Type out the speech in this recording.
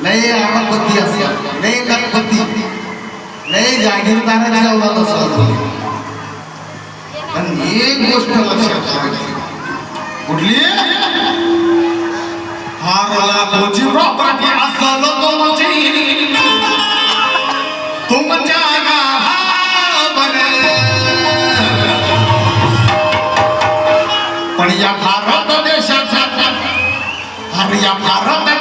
लय अरबपती असतात, लय लखपती, लय जागीरदाराची औलाद असतात. पण एक गोष्ट लक्षात ठेवायची, कुठली? हारला गोची प्रॉपर्टी असल तुमच्या गावावर, पण या भारत देशाच्या, अरे या भारत